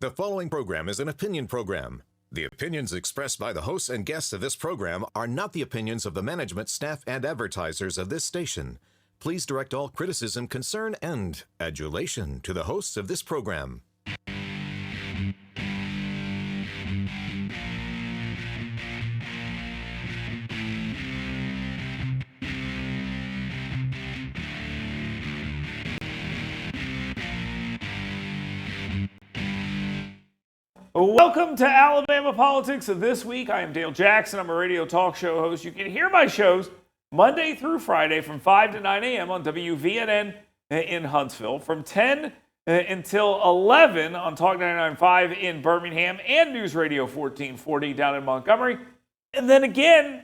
The following program is an opinion program. The opinions expressed by the hosts and guests of this program are not the opinions of the management, staff, and advertisers of this station. Please direct all criticism, concern, and adulation to the hosts of this program. Welcome to Alabama Politics. This week, I am Dale Jackson. I'm a radio talk show host. You can hear my shows Monday through Friday from 5 to 9 a.m. on WVNN in Huntsville, from 10 until 11 on Talk 99.5 in Birmingham and News Radio 1440 down in Montgomery, and then again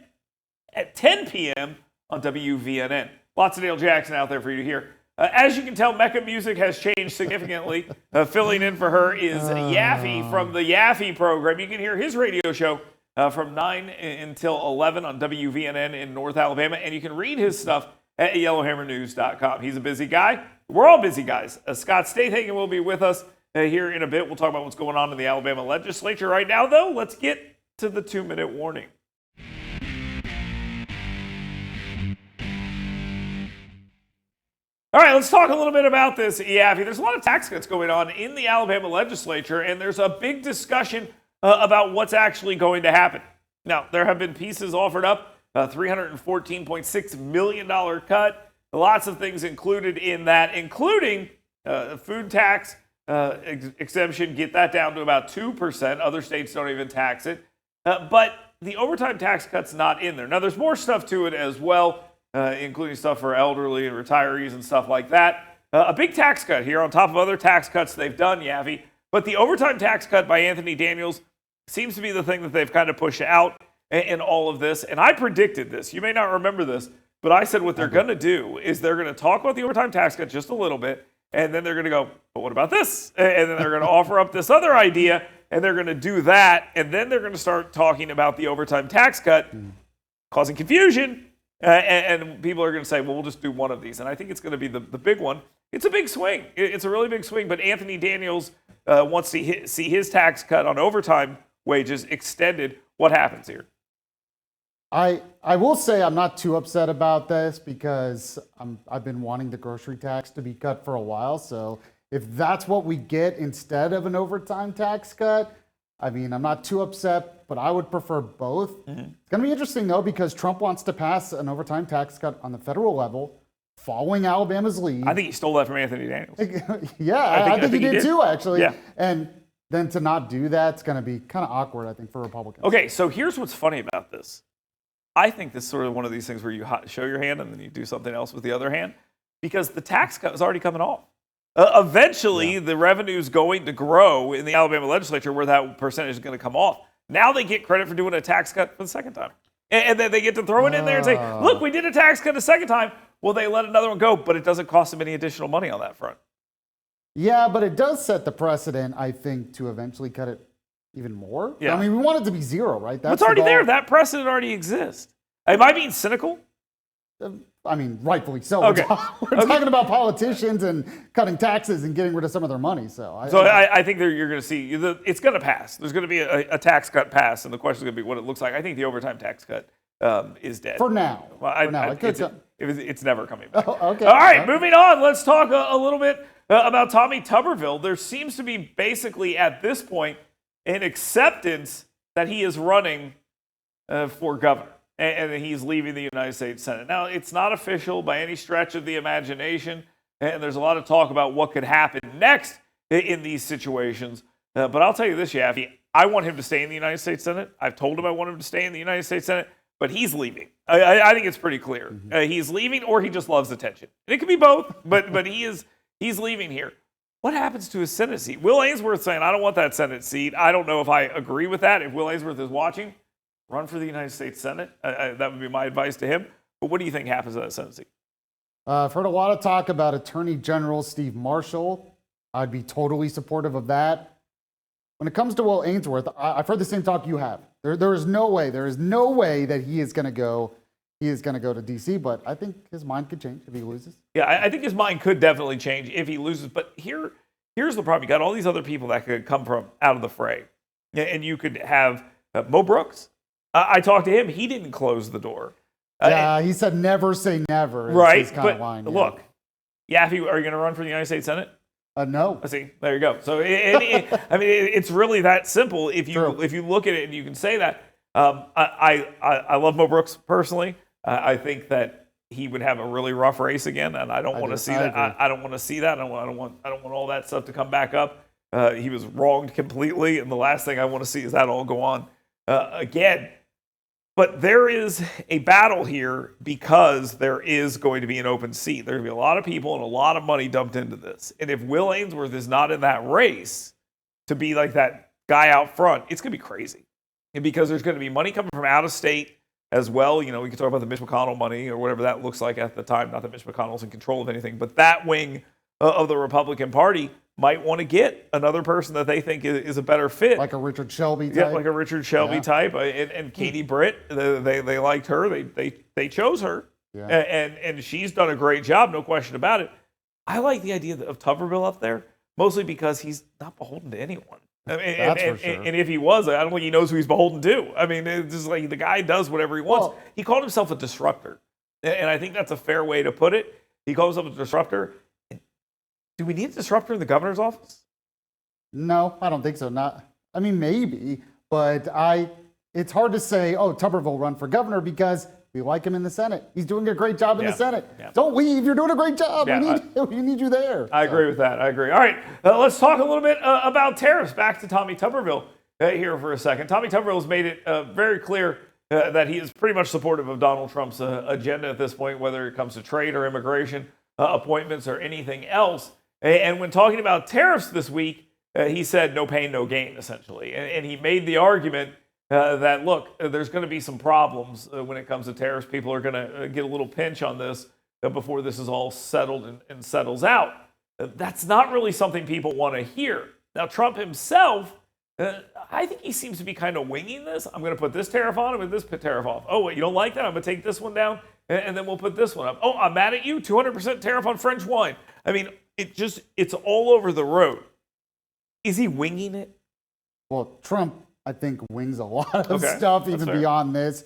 at 10 p.m. on WVNN. Lots of Dale Jackson out there for you to hear. As you can tell, Mecca Musick has changed significantly. Filling in for her is Yaffe from the Yaffe program. You can hear his radio show from 9 until 11 on WVNN in North Alabama, and you can read his stuff at yellowhammernews.com. He's a busy guy. We're all busy guys. Scott Statehagen will be with us here in a bit. We'll talk about what's going on in the Alabama legislature right now, though. Let's get to the 2-minute warning. All right, let's talk a little bit about this, Yaffe. There's a lot of tax cuts going on in the Alabama legislature, and there's a big discussion about what's actually going to happen. Now, there have been pieces offered up, a $314.6 million cut, lots of things included in that, including food tax exemption, get that down to about 2%. Other states don't even tax it. But the overtime tax cut's not in there. Now, there's more stuff to it as well, including stuff for elderly and retirees and stuff like that. A big tax cut here on top of other tax cuts they've done, Yaffe. But the overtime tax cut by Anthony Daniels seems to be the thing that they've kind of pushed out in all of this. And I predicted this. You may not remember this, but I said what they're going to do is they're going to talk about the overtime tax cut just a little bit, and then they're going to go, but what about this? And then they're going to offer up this other idea, and they're going to do that, and then they're going to start talking about the overtime tax cut, causing confusion. And people are going to say, well, we'll just do one of these. And I think it's going to be the big one. It's a big swing. It's a really big swing. But Anthony Daniels wants to see his tax cut on overtime wages extended. What happens here? I will say I'm not too upset about this because I've been wanting the grocery tax to be cut for a while. So if that's what we get instead of an overtime tax cut, I mean, I'm not too upset, but I would prefer both. Mm-hmm. It's going to be interesting, though, because Trump wants to pass an overtime tax cut on the federal level, following Alabama's lead. I think he stole that from Anthony Daniels. Yeah, I think he did too, actually. Yeah. And then to not do that's going to be kind of awkward, I think, for Republicans. Okay, so here's what's funny about this. I think this is sort of one of these things where you show your hand and then you do something else with the other hand, because the tax cut is already coming off. Eventually, the revenue is going to grow in the Alabama legislature where that percentage is going to come off. Now they get credit for doing a tax cut for the second time. And then they get to throw it in there and say, look, we did a tax cut a second time. Well, they let another one go, but it doesn't cost them any additional money on that front. Yeah, but it does set the precedent, I think, to eventually cut it even more. Yeah. I mean, we want it to be zero, right? That's it's already there. That precedent already exists. Am I being cynical? I mean, rightfully so. Okay. We're talking about politicians and cutting taxes and getting rid of some of their money. So I think you're going to see it's going to pass. There's going to be a tax cut pass, and the question is going to be what it looks like. I think the overtime tax cut is dead for now. It's never coming back. Oh, okay. All right, moving on. Let's talk a little bit about Tommy Tuberville. There seems to be basically at this point an acceptance that he is running for governor. And he's leaving the United States Senate. Now, it's not official by any stretch of the imagination, and there's a lot of talk about what could happen next in these situations. But I'll tell you this, Yaffe, I want him to stay in the United States Senate. I've told him I want him to stay in the United States Senate, but he's leaving. I think it's pretty clear. Mm-hmm. He's leaving, or he just loves attention. And it could be both, but he's leaving here. What happens to his Senate seat? Will Ainsworth saying, I don't want that Senate seat. I don't know if I agree with that. If Will Ainsworth is watching, run for the United States Senate. That would be my advice to him. But what do you think happens to that Senate seat? I've heard a lot of talk about Attorney General Steve Marshall. I'd be totally supportive of that. When it comes to Will Ainsworth, I've heard the same talk you have. There is no way that he is going to go to D.C., but I think his mind could change if he loses. Yeah, I think his mind could definitely change if he loses. But here's here's the problem. You got all these other people that could come from out of the fray. And you could have Mo Brooks. I talked to him. He didn't close the door. Yeah, he said never say never. Right, His kind but of line, look, Yaffe, are you going to run for the United States Senate? No. See, there you go. So, it's really that simple. If you look at it and you can say that. I love Mo Brooks personally. I think that he would have a really rough race again, and I don't want to see that. I don't want to see that. I don't want all that stuff to come back up. He was wronged completely, and the last thing I want to see is that all go on again. But there is a battle here because there is going to be an open seat. There are going to be a lot of people and a lot of money dumped into this. And if Will Ainsworth is not in that race to be like that guy out front, it's going to be crazy. And because there's going to be money coming from out of state as well. You know, we can talk about the Mitch McConnell money or whatever that looks like at the time. Not that Mitch McConnell's in control of anything, but that wing of the Republican Party might want to get another person that they think is a better fit. Like a Richard Shelby type. Yeah, like a Richard Shelby type. And Katie Britt, they liked her. They chose her. Yeah. And she's done a great job, no question about it. I like the idea of Tuberville up there, mostly because he's not beholden to anyone. I mean, That's for sure. And if he was, I don't think he knows who he's beholden to. I mean, it's just like the guy does whatever he wants. Well, he called himself a disruptor. And I think that's a fair way to put it. He called himself a disruptor. Do we need a disruptor in the governor's office? No, I don't think so. I mean, maybe, but it's hard to say, oh, Tuberville run for governor because we like him in the Senate. He's doing a great job in the Senate. Yeah. Don't leave. You're doing a great job. We need you there. I agree with that. I agree. All right, let's talk a little bit about tariffs. Back to Tommy Tuberville here for a second. Tommy Tuberville has made it very clear that he is pretty much supportive of Donald Trump's agenda at this point, whether it comes to trade or immigration appointments or anything else. And when talking about tariffs this week, he said no pain, no gain, essentially. And he made the argument that, look, there's going to be some problems when it comes to tariffs. People are going to get a little pinch on this before this is all settled and settles out. That's not really something people want to hear. Now, Trump himself, I think he seems to be kind of winging this. I'm going to put this tariff on and this tariff off. Oh, wait, you don't like that? I'm going to take this one down, and then we'll put this one up. Oh, I'm mad at you? 200% tariff on French wine. I mean, it's all over the road. Is he winging it? Well, Trump, I think, wings a lot of stuff, even beyond this.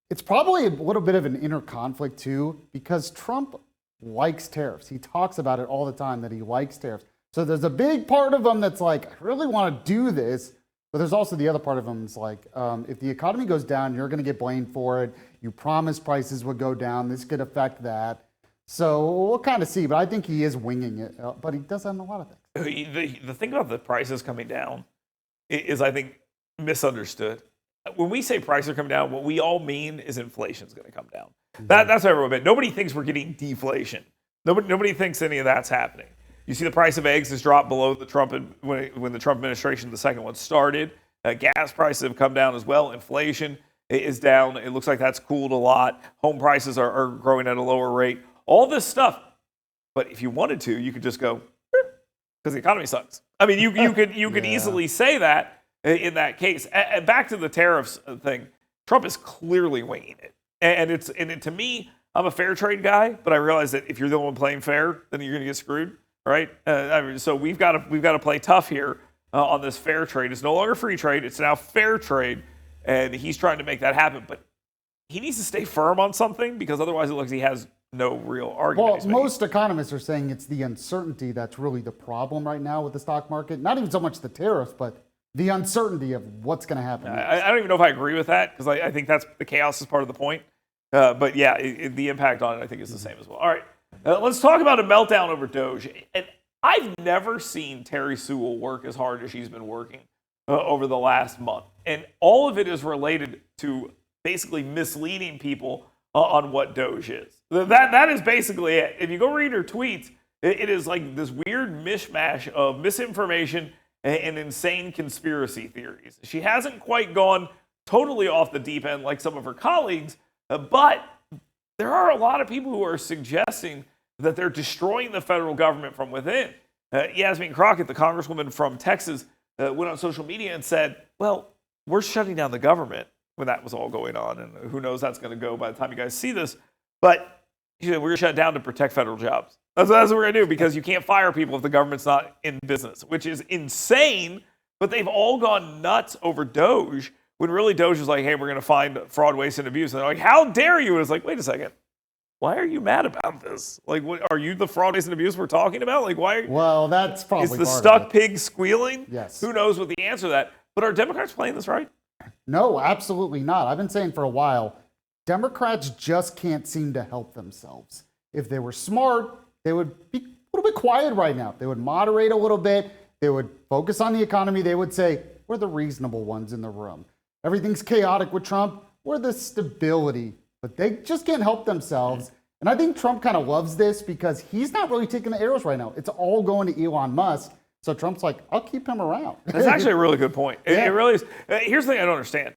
It's probably a little bit of an inner conflict, too, because Trump likes tariffs. He talks about it all the time, that he likes tariffs. So there's a big part of him that's like, I really want to do this. But there's also the other part of him that's like, if the economy goes down, you're going to get blamed for it. You promised prices would go down. This could affect that. So we'll kind of see, but I think he is winging it. But he does that in a lot of things. The thing about the prices coming down is, I think, misunderstood. When we say prices are coming down, what we all mean is inflation is going to come down. Mm-hmm. That's what everyone meant. Nobody thinks we're getting deflation. Nobody thinks any of that's happening. You see the price of eggs has dropped below the Trump when the Trump administration, the second one, started. Gas prices have come down as well. Inflation is down. It looks like that's cooled a lot. Home prices are growing at a lower rate. All this stuff. But if you wanted to, you could just go, because the economy sucks. I mean, you could easily say that in that case. And back to the tariffs thing, Trump is clearly winging it. And to me, I'm a fair trade guy, but I realize that if you're the only one playing fair, then you're going to get screwed, right? So we've got to play tough here on this fair trade. It's no longer free trade; it's now fair trade, and he's trying to make that happen. But he needs to stay firm on something, because otherwise it looks like he has no real argument. Well, most economists are saying it's the uncertainty that's really the problem right now with the stock market. Not even so much the tariffs, but the uncertainty of what's going to happen. I don't even know if I agree with that, because I think that's the chaos is part of the point. But yeah, the impact on it, I think, is the same as well. All right, let's talk about a meltdown over Doge. And I've never seen Terry Sewell work as hard as she's been working over the last month. And all of it is related to basically misleading people on what Doge is. That is basically it. If you go read her tweets, it is like this weird mishmash of misinformation and insane conspiracy theories. She hasn't quite gone totally off the deep end like some of her colleagues, but there are a lot of people who are suggesting that they're destroying the federal government from within. Yasmin Crockett, the congresswoman from Texas, went on social media and said, well, we're shutting down the government when that was all going on. And who knows that's going to go by the time you guys see this. But He said, we're going to shut down to protect federal jobs. That's what we're going to do, because you can't fire people if the government's not in business, which is insane. But they've all gone nuts over Doge, when really Doge is like, hey, we're going to find fraud, waste, and abuse. And they're like, how dare you? And it's like, wait a second. Why are you mad about this? Like, what, are you the fraud, waste, and abuse we're talking about? Like, why? Well, that's probably is the part stuck of it. pig squealing? Yes. Who knows what the answer to that? But are Democrats playing this right? No, absolutely not. I've been saying for a while, Democrats just can't seem to help themselves. If they were smart, they would be a little bit quiet right now. They would moderate a little bit. They would focus on the economy. They would say, we're the reasonable ones in the room. Everything's chaotic with Trump. We're the stability. But they just can't help themselves. And I think Trump kind of loves this because he's not really taking the arrows right now. It's all going to Elon Musk. So Trump's like, I'll keep him around. That's actually a really good point. Yeah. It really is. Here's the thing I don't understand.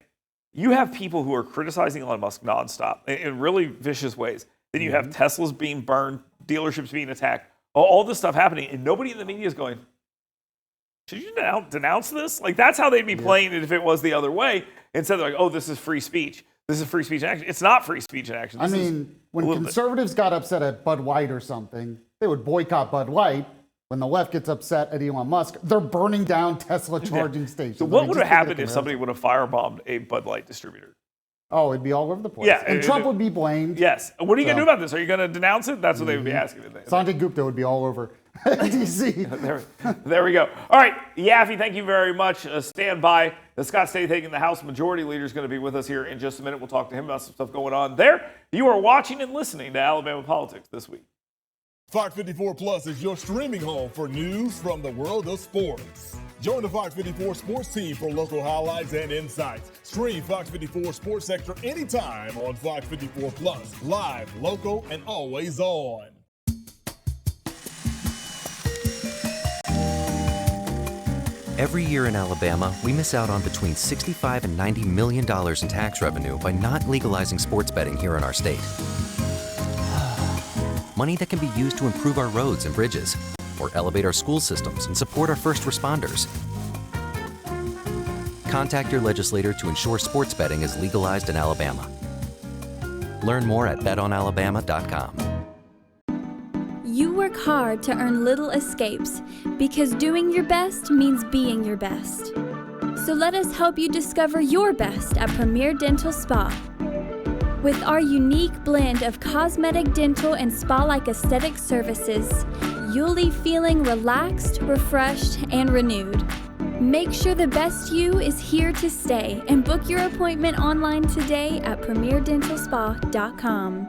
You have people who are criticizing Elon Musk nonstop in really vicious ways. Then you have Teslas being burned, dealerships being attacked, all this stuff happening, and nobody in the media is going, should you denounce this? Like, that's how they'd be playing it if it was the other way. Instead, they're like, oh, this is free speech. This is free speech in action. It's not free speech in action. I mean, when conservatives got upset at Bud White or something, they would boycott Bud White. When the left gets upset at Elon Musk, they're burning down Tesla charging stations. So what would have happened if somebody would have firebombed a Bud Light distributor? Oh, it'd be all over the place. Yeah, and Trump would be blamed. Yes. What are you going to do about this? Are you going to denounce it? That's what they would be asking. Sanjay Gupta would be all over DC. There we go. All right, Yaffe, thank you very much. Stand by. Scott Stay-Thaken, the House Majority Leader, is going to be with us here in just a minute. We'll talk to him about some stuff going on there. You are watching and listening to Alabama Politics This Week. Fox 54 Plus is your streaming home for news from the world of sports. Join the Fox 54 sports team for local highlights and insights. Stream Fox 54 Sports Sector anytime on Fox 54 Plus. Live, local, and always on. Every year in Alabama, we miss out on between $65 and $90 million in tax revenue by not legalizing sports betting here in our state. Money that can be used to improve our roads and bridges, or elevate our school systems and support our first responders. Contact your legislator to ensure sports betting is legalized in Alabama. Learn more at betonalabama.com. You work hard to earn little escapes because doing your best means being your best. So let us help you discover your best at Premier Dental Spa. With our unique blend of cosmetic, dental, and spa-like aesthetic services, you'll leave feeling relaxed, refreshed, and renewed. Make sure the best you is here to stay and book your appointment online today at premierdentalspa.com.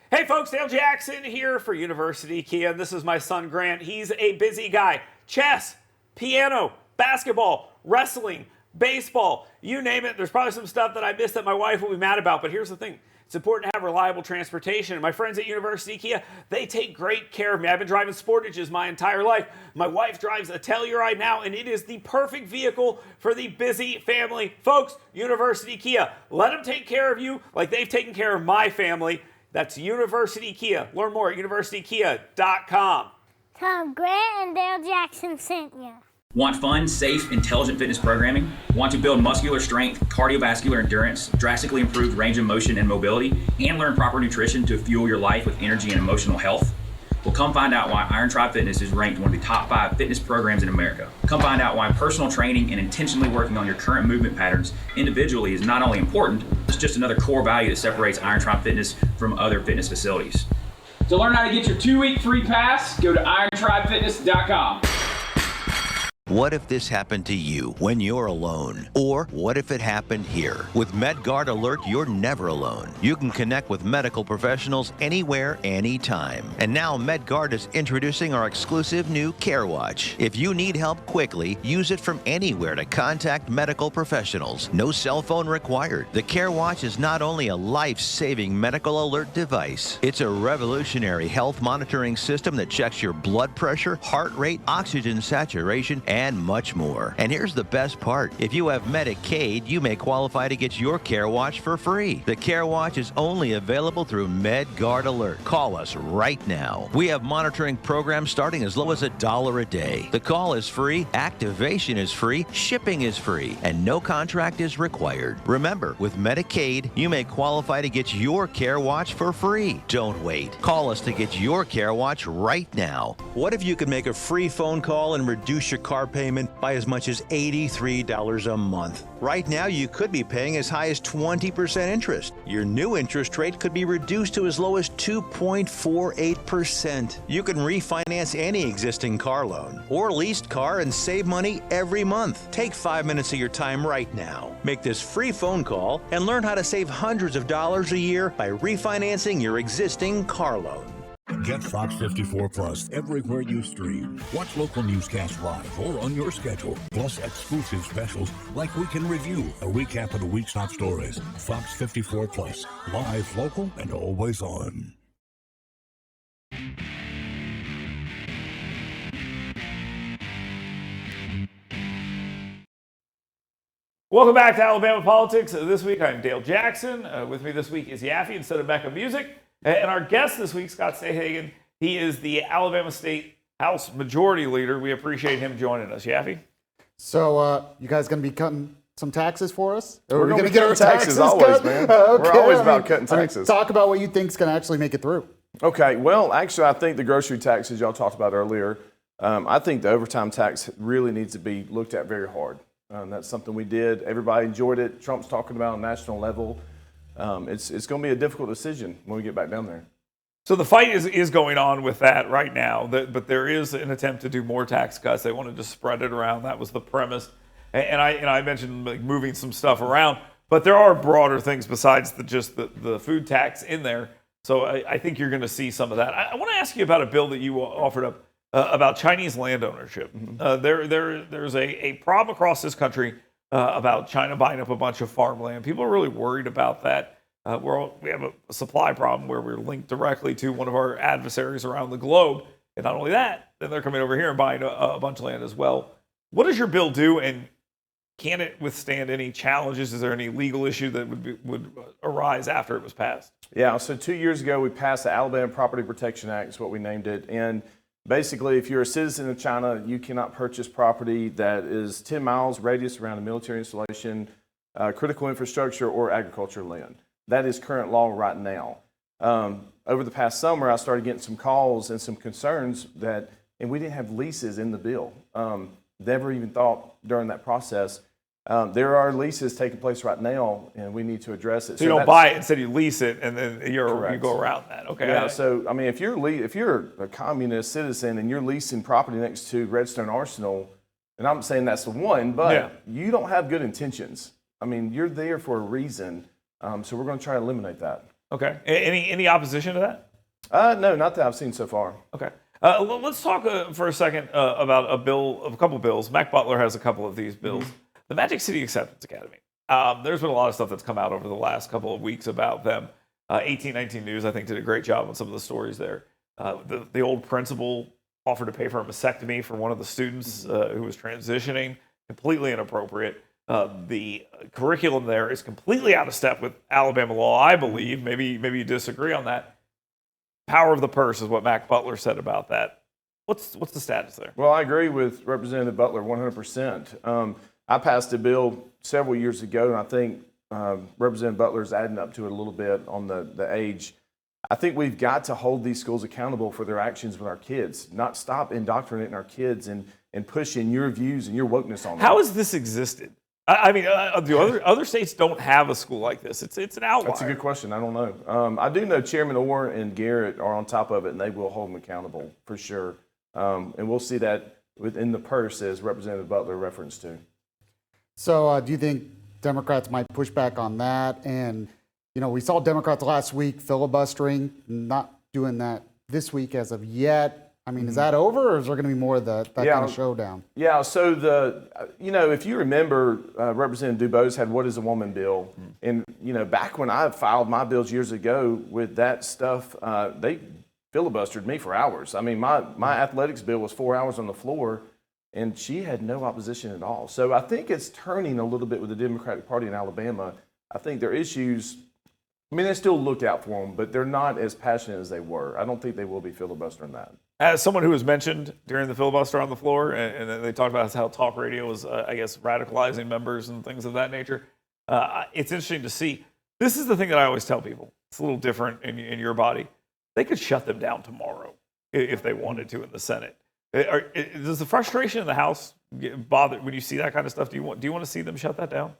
Hey folks, Dale Jackson here for University Kia. This is my son Grant. He's a busy guy. Chess, piano, basketball, wrestling, baseball, you name it. There's probably some stuff that I missed that my wife will be mad about, but here's the thing. It's important to have reliable transportation. And my friends at University Kia, they take great care of me. I've been driving Sportages my entire life. My wife drives a Telluride now, and it is the perfect vehicle for the busy family. Folks, University Kia, let them take care of you like they've taken care of my family. That's University Kia. Learn more at universitykia.com. Tom, Grant and Dale Jackson sent you. Want fun, safe, intelligent fitness programming? Want to build muscular strength, cardiovascular endurance, drastically improved range of motion and mobility, and learn proper nutrition to fuel your life with energy and emotional health? Well, come find out why Iron Tribe Fitness is ranked one of the top 5 fitness programs in America. Come find out why personal training and intentionally working on your current movement patterns individually is not only important, it's just another core value that separates Iron Tribe Fitness from other fitness facilities. To learn how to get your 2-week free pass, go to irontribefitness.com. What if this happened to you when you're alone? Or what if it happened here? With MedGuard Alert, you're never alone. You can connect with medical professionals anywhere, anytime. And now MedGuard is introducing our exclusive new CareWatch. If you need help quickly, use it from anywhere to contact medical professionals. No cell phone required. The CareWatch is not only a life-saving medical alert device, it's a revolutionary health monitoring system that checks your blood pressure, heart rate, oxygen saturation, and and much more. And here's the best part. If you have Medicaid, you may qualify to get your Care Watch for free. The Care Watch is only available through MedGuard Alert. Call us right now. We have monitoring programs starting as low as $1 a day. The call is free, activation is free, shipping is free, and no contract is required. Remember, with Medicaid, you may qualify to get your Care Watch for free. Don't wait. Call us to get your Care Watch right now. What if you could make a free phone call and reduce your car payment by as much as $83 a month? Right now, you could be paying as high as 20% interest. Your new interest rate could be reduced to as low as 2.48%. You can refinance any existing car loan or leased car and save money every month. Take 5 minutes of your time right now. Make this free phone call and learn how to save hundreds of dollars a year by refinancing your existing car loan. Get Fox 54 Plus everywhere you stream. Watch local newscasts live or on your schedule, plus exclusive specials like Weekend Review, a recap of the week's top stories. Fox 54 Plus, live, local, and always on. Welcome back to Alabama Politics. This week I'm Dale Jackson. With me this week is Yaffe instead of Mecca Musick. And our guest this week, Scott Stahagen, he is the Alabama State House Majority Leader. We appreciate him joining us. Yaffe? So you guys going to be cutting some taxes for us? We're going to get our taxes always, cut? Man. Okay. We're always about cutting taxes. Talk about what you think is going to actually make it through. Okay. Well, actually, I think the grocery taxes y'all talked about earlier, I think the overtime tax really needs to be looked at very hard. That's something we did. Everybody enjoyed it. Trump's talking about on a national level. It's going to be a difficult decision when we get back down there. So the fight is going on with that right now, but there is an attempt to do more tax cuts. They wanted to spread it around. That was the premise. And I mentioned like moving some stuff around, but there are broader things besides just the food tax in there. So I think you're going to see some of that. I want to ask you about a bill that you offered up about Chinese land ownership. There's a problem across this country about China buying up a bunch of farmland. People are really worried about that. We have a supply problem where we're linked directly to one of our adversaries around the globe. And not only that, then they're coming over here and buying a bunch of land as well. What does your bill do, and can it withstand any challenges? Is there any legal issue that would arise after it was passed? Yeah, so 2 years ago we passed the Alabama Property Protection Act, is what we named it. And basically, if you're a citizen of China, you cannot purchase property that is 10 miles radius around a military installation, critical infrastructure, or agricultural land. That is current law right now. Over the past summer, I started getting some calls and some concerns and we didn't have leases in the bill. Never even thought during that process. There are leases taking place right now, and we need to address it. So you don't buy it, instead you lease it, and then you go around that. Okay. Yeah. So I mean, if you're a communist citizen and you're leasing property next to Redstone Arsenal, and I'm saying that's the one, but you don't have good intentions. I mean, you're there for a reason. So we're going to try to eliminate that. Okay. Any opposition to that? No, not that I've seen so far. Okay. Let's talk for a second about a couple bills. Mac Butler has a couple of these bills. Mm-hmm. The Magic City Acceptance Academy. There's been a lot of stuff that's come out over the last couple of weeks about them. 1819 News, I think, did a great job on some of the stories there. The old principal offered to pay for a mastectomy for one of the students who was transitioning. Completely inappropriate. The curriculum there is completely out of step with Alabama law, I believe. Maybe you disagree on that. Power of the purse is what Mac Butler said about that. What's the status there? Well, I agree with Representative Butler 100%. I passed a bill several years ago, and I think Representative Butler is adding up to it a little bit on the age. I think we've got to hold these schools accountable for their actions with our kids, not stop indoctrinating our kids and pushing your views and your wokeness on them. How has this existed? I mean, other states don't have a school like this. It's an outlier. That's a good question. I don't know. I do know Chairman Orr and Garrett are on top of it, and they will hold them accountable for sure. And we'll see that within the purse, as Representative Butler referenced to. So do you think Democrats might push back on that? And, we saw Democrats last week filibustering, not doing that this week as of yet. I mean, is that over, or is there going to be more of that kind of showdown? Yeah, so if you remember, Representative DuBose had What is a Woman bill. And, back when I filed my bills years ago with that stuff, they filibustered me for hours. I mean, my athletics bill was 4 hours on the floor. and she had no opposition at all. So I think it's turning a little bit with the Democratic Party in Alabama. I think their issues, I mean, they still look out for them, but they're not as passionate as they were. I don't think they will be filibustering that. As someone who was mentioned during the filibuster on the floor, and they talked about how talk radio was, I guess, radicalizing members and things of that nature, it's interesting to see. This is the thing that I always tell people. It's a little different in your body. They could shut them down tomorrow if they wanted to in the Senate. Does the frustration in the House bother when you see that kind of stuff? Do you want to see them shut that down?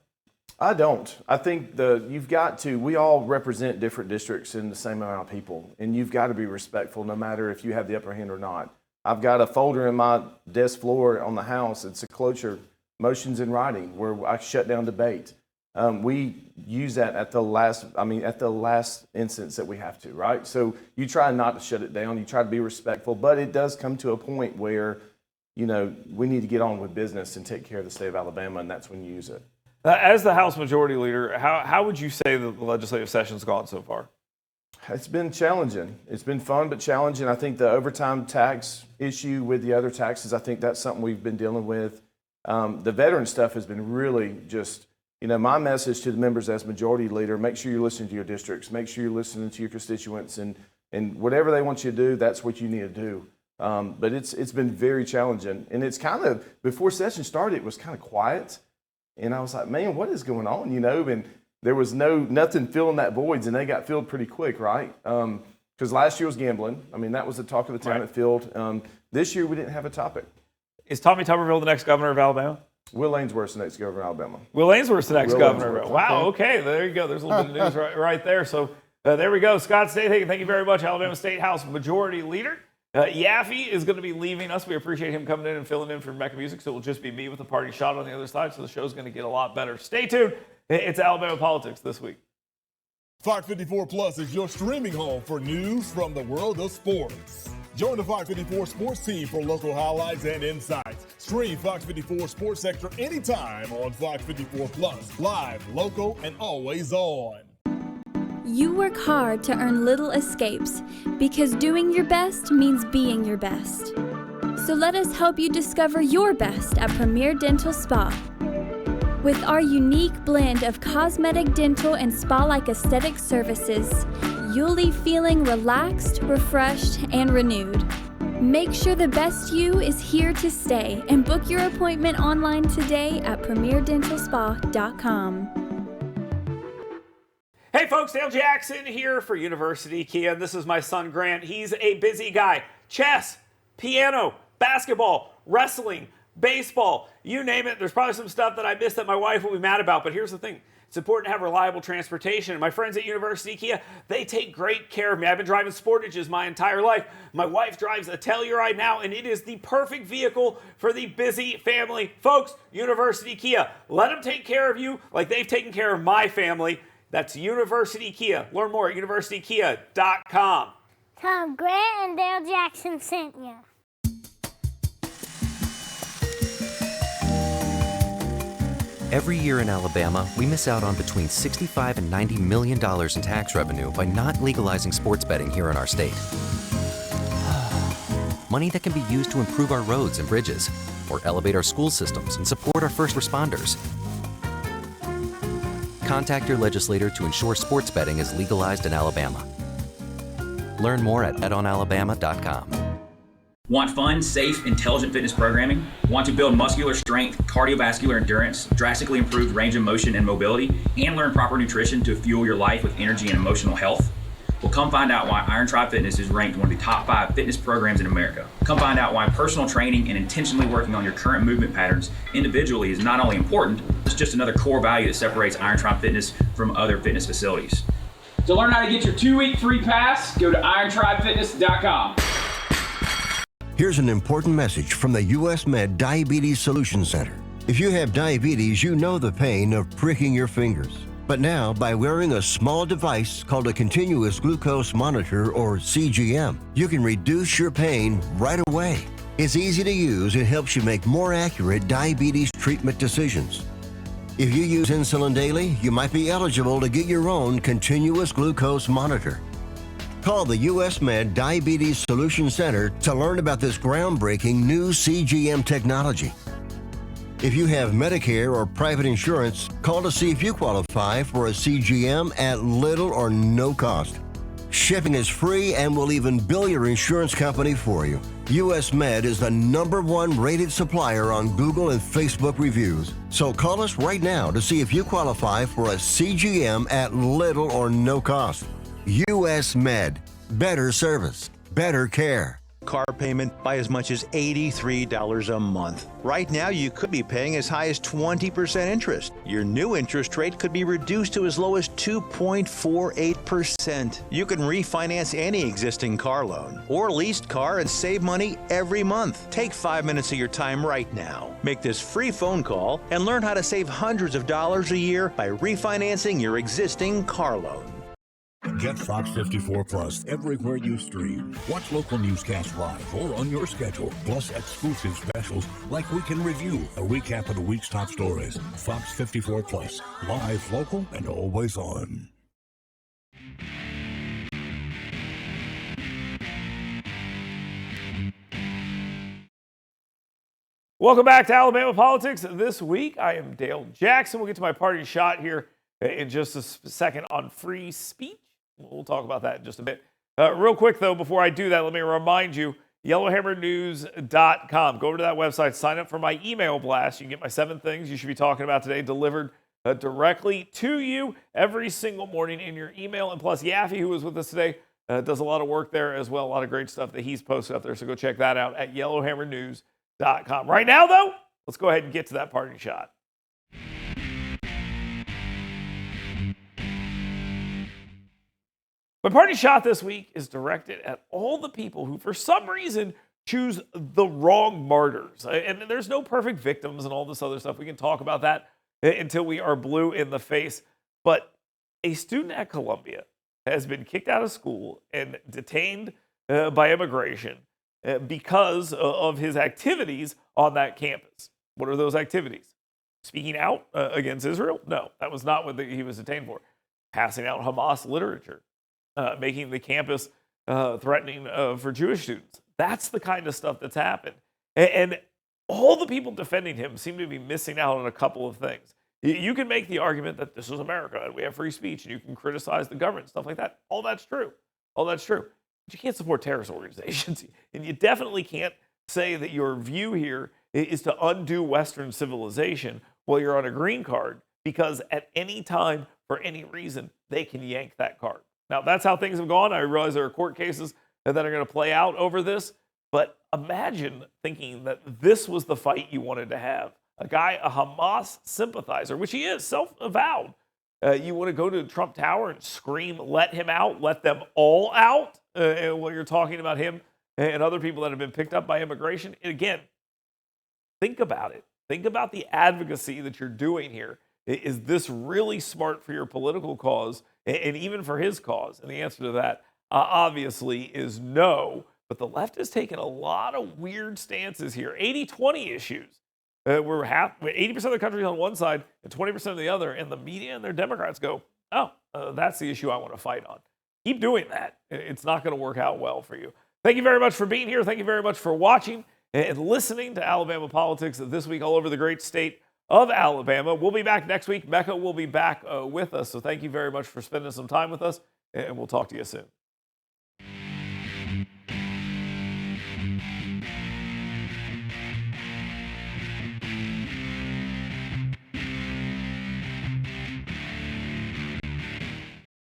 I don't. I think you've got to, we all represent different districts in the same amount of people, and you've got to be respectful no matter if you have the upper hand or not. I've got a folder in my desk floor on the House. It's a cloture, motions in writing, where I shut down debate. We use that at the last instance that we have to, right? So you try not to shut it down. You try to be respectful, but it does come to a point where, we need to get on with business and take care of the state of Alabama, and that's when you use it. As the House Majority Leader, how would you say that the legislative session's gone so far? It's been challenging. It's been fun, but challenging. I think the overtime tax issue with the other taxes, I think that's something we've been dealing with. The veteran stuff has been really just, my message to the members as Majority Leader, make sure you're listening to your districts, make sure you're listening to your constituents, and whatever they want you to do, that's what you need to do. But it's been very challenging. And it's kind of, before session started, it was kind of quiet. And I was like, man, what is going on? And there was nothing filling that voids, and they got filled pretty quick, right? Because last year was gambling. I mean, that was the talk of the town. Right. It filled. This year we didn't have a topic. Is Tommy Tuberville the next governor of Alabama? Will Ainsworth's the next governor of Alabama. Will Ainsworth's the next governor. Wow, okay, there you go. There's a little bit of news right there. So there we go. Scott Stay, thank you very much, Alabama State House Majority Leader. Yaffe is going to be leaving us. We appreciate him coming in and filling in for Mecca Musick, so it will just be me with the party shot on the other side, so the show's going to get a lot better. Stay tuned. It's Alabama Politics this week. Fox 54 Plus is your streaming home for news from the world of sports. Join the Fox 54 sports team for local highlights and insights. Stream Fox 54 Sports Sector anytime on Fox 54 Plus. Live, local, and always on. You work hard to earn little escapes because doing your best means being your best. So let us help you discover your best at Premier Dental Spa. With our unique blend of cosmetic, dental, and spa-like aesthetic services, you'll leave feeling relaxed, refreshed, and renewed. Make sure the best you is here to stay and book your appointment online today at premierdentalspa.com. Hey folks, Dale Jackson here for University Kia. This is my son Grant. He's a busy guy. Chess, piano, basketball, wrestling, baseball, you name it. There's probably some stuff that I missed that my wife will be mad about, but here's the thing. It's important to have reliable transportation. And my friends at University Kia, they take great care of me. I've been driving Sportages my entire life. My wife drives a Telluride now, and it is the perfect vehicle for the busy family. Folks, University Kia, let them take care of you like they've taken care of my family. That's University Kia. Learn more at universitykia.com. Tom, Grant and Dale Jackson sent you. Every year in Alabama, we miss out on between $65 and $90 million in tax revenue by not legalizing sports betting here in our state. Money that can be used to improve our roads and bridges, or elevate our school systems and support our first responders. Contact your legislator to ensure sports betting is legalized in Alabama. Learn more at betonalabama.com. Want fun, safe, intelligent fitness programming? Want to build muscular strength, cardiovascular endurance, drastically improve range of motion and mobility, and learn proper nutrition to fuel your life with energy and emotional health? Well, come find out why Iron Tribe Fitness is ranked one of the top 5 fitness programs in America. Come find out why personal training and intentionally working on your current movement patterns individually is not only important, it's just another core value that separates Iron Tribe Fitness from other fitness facilities. To learn how to get your 2-week free pass, go to irontribefitness.com. Here's an important message from the U.S. Med Diabetes Solution Center. If you have diabetes, you know the pain of pricking your fingers. But now, by wearing a small device called a continuous glucose monitor, or CGM, you can reduce your pain right away. It's easy to use and helps you make more accurate diabetes treatment decisions. If you use insulin daily, you might be eligible to get your own continuous glucose monitor. Call the US Med Diabetes Solution Center to learn about this groundbreaking new CGM technology. If you have Medicare or private insurance, call to see if you qualify for a CGM at little or no cost. Shipping is free and will even bill your insurance company for you. US Med is the #1 rated supplier on Google and Facebook reviews. So call us right now to see if you qualify for a CGM at little or no cost. US Med. Better service. Better care. Car payment by as much as $83 a month. Right now, you could be paying as high as 20% interest. Your new interest rate could be reduced to as low as 2.48%. You can refinance any existing car loan or leased car and save money every month. Take 5 minutes of your time right now. Make this free phone call and learn how to save hundreds of dollars a year by refinancing your existing car loan. Get Fox 54 Plus everywhere you stream. Watch local newscasts live or on your schedule, plus exclusive specials like Weekend Review, a recap of the week's top stories. Fox 54 Plus, live, local, and always on. Welcome back to Alabama Politics. This week, I am Dale Jackson. We'll get to my party shot here in just a second on free speech. We'll talk about that in just a bit. Real quick, though, before I do that, let me remind you, yellowhammernews.com. Go over to that website, sign up for my email blast. You can get my 7 things you should be talking about today delivered directly to you every single morning in your email. And plus, Yaffe, who was with us today, does a lot of work there as well, a lot of great stuff that he's posted up there. So go check that out at yellowhammernews.com. Right now, though, let's go ahead and get to that party shot. My party shot this week is directed at all the people who, for some reason, choose the wrong martyrs. And there's no perfect victims and all this other stuff. We can talk about that until we are blue in the face. But a student at Columbia has been kicked out of school and detained by immigration because of his activities on that campus. What are those activities? Speaking out against Israel? No, that was not what he was detained for. Passing out Hamas literature. Making the campus threatening for Jewish students. That's the kind of stuff that's happened. And all the people defending him seem to be missing out on a couple of things. You can make the argument that this is America and we have free speech and you can criticize the government, stuff like that. All that's true. All that's true. But you can't support terrorist organizations. And you definitely can't say that your view here is to undo Western civilization while you're on a green card, because at any time, for any reason, they can yank that card. Now, that's how things have gone. I realize there are court cases that are going to play out over this, but imagine thinking that this was the fight you wanted to have. A guy, a Hamas sympathizer, which he is, self-avowed. You want to go to Trump Tower and scream, let him out, let them all out, when you're talking about him and other people that have been picked up by immigration. And again, think about it. Think about the advocacy that you're doing here. Is this really smart for your political cause and even for his cause? And the answer to that, obviously, is no. But the left has taken a lot of weird stances here. 80-20 issues. We're 80% of the country on one side and 20% on the other. And the media and their Democrats go, that's the issue I want to fight on. Keep doing that. It's not going to work out well for you. Thank you very much for being here. Thank you very much for watching and listening to Alabama Politics this week all over the great state of Alabama. We'll be back next week. Mecca will be back with us. So thank you very much for spending some time with us, and we'll talk to you soon.